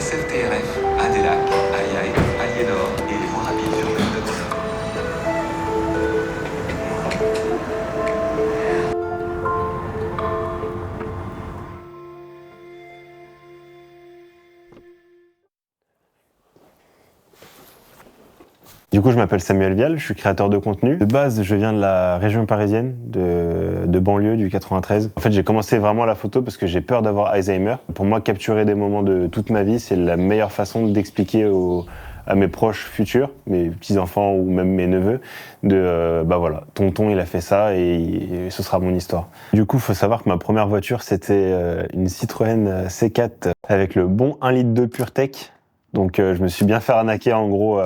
SFTRF, Adélac, Aïaï, Aliénor et les voies rapides urbaines de Grenoble. Du coup, je m'appelle Samuel Vial, je suis créateur de contenu. De base, je viens de la région parisienne, de banlieue, du 93. En fait, j'ai commencé vraiment la photo parce que j'ai peur d'avoir Alzheimer. Pour moi, capturer des moments de toute ma vie, c'est la meilleure façon d'expliquer à mes proches futurs, mes petits-enfants ou même mes neveux, voilà, tonton il a fait ça et ce sera mon histoire. Du coup, il faut savoir que ma première voiture, c'était une Citroën C4 avec le bon 1,2 litre PureTech. Donc je me suis bien fait arnaquer en gros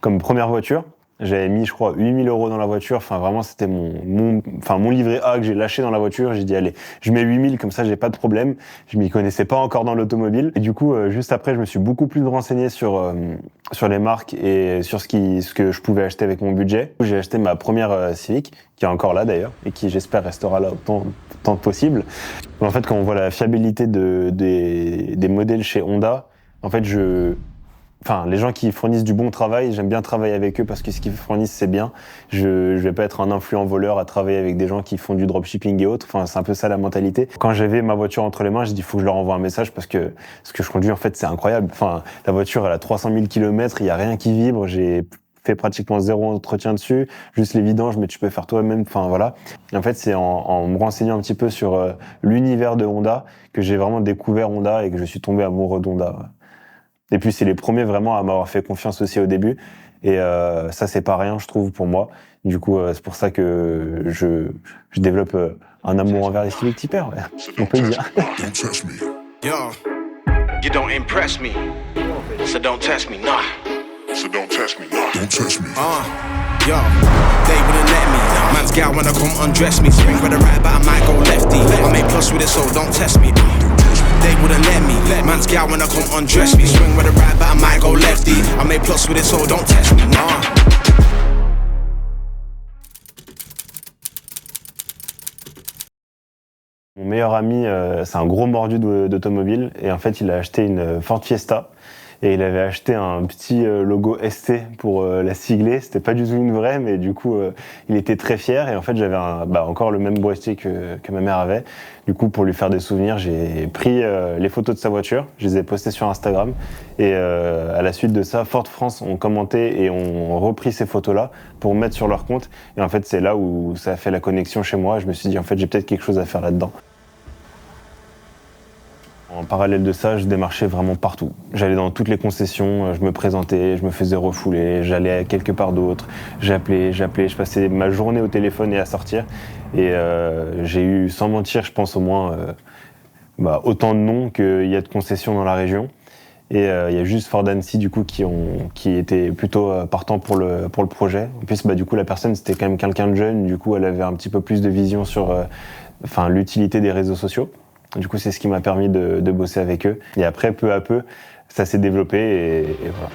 comme première voiture. J'avais mis je crois 8 000 € dans la voiture, enfin vraiment c'était mon livret A que j'ai lâché dans la voiture. J'ai dit allez, je mets 8 000 comme ça j'ai pas de problème. Je m'y connaissais pas encore dans l'automobile. Et du coup juste après je me suis beaucoup plus renseigné sur les marques et sur ce que je pouvais acheter avec mon budget. J'ai acheté ma première Civic, qui est encore là d'ailleurs, et qui j'espère restera là autant que possible. En fait quand on voit la fiabilité des modèles chez Honda, en fait, les gens qui fournissent du bon travail, j'aime bien travailler avec eux parce que ce qu'ils fournissent, c'est bien. Je vais pas être un influent voleur à travailler avec des gens qui font du dropshipping et autres. Enfin, c'est un peu ça la mentalité. Quand j'avais ma voiture entre les mains, j'ai dit, faut que je leur envoie un message parce que ce que je conduis, en fait, c'est incroyable. Enfin, la voiture, elle a 300 000 km, il y a rien qui vibre. J'ai fait pratiquement 0 entretien dessus, juste les vidanges, mais tu peux faire toi-même. Enfin, voilà. Et en fait, c'est en me renseignant un petit peu sur l'univers de Honda que j'ai vraiment découvert Honda et que je suis tombé amoureux d'Honda. Et puis c'est les premiers vraiment à m'avoir fait confiance aussi au début. Et ça c'est pas rien je trouve pour moi. Du coup c'est pour ça que je développe un amour envers les Civic Typer, ouais. On peut le dire. Yo, you don't impress me, so don't test me, nah. So don't test me, nah. Don't test me. Yo, they wouldn't let me. Man's gal wanna come undress me. Swing for the right, but I might go lefty. I make plus with it, so don't test me. They wouldn't let me. Man's gal wanna come undress me. Swing with the right, but I might go lefty. I make plus with it, so don't test me. Mon meilleur ami, c'est un gros mordu d'automobile et en fait il a acheté une Ford Fiesta. Et il avait acheté un petit logo ST pour la sigler. C'était pas du tout une vraie, mais du coup, il était très fier. Et en fait, j'avais encore le même boîtier que ma mère avait. Du coup, pour lui faire des souvenirs, j'ai pris les photos de sa voiture. Je les ai postées sur Instagram. Et à la suite de ça, Ford France ont commenté et ont repris ces photos-là pour mettre sur leur compte. Et en fait, c'est là où ça a fait la connexion chez moi. Je me suis dit, en fait, j'ai peut-être quelque chose à faire là-dedans. En parallèle de ça, je démarchais vraiment partout. J'allais dans toutes les concessions, je me présentais, je me faisais refouler, j'allais quelque part d'autre, j'appelais, je passais ma journée au téléphone et à sortir. Et j'ai eu, sans mentir, je pense au moins autant de noms qu'il y a de concessions dans la région. Et il y a juste Ford Annecy du coup qui étaient plutôt partants pour le projet. En plus, du coup, la personne c'était quand même quelqu'un de jeune, du coup, elle avait un petit peu plus de vision sur l'utilité des réseaux sociaux. Du coup, c'est ce qui m'a permis de bosser avec eux. Et après, peu à peu, ça s'est développé et voilà.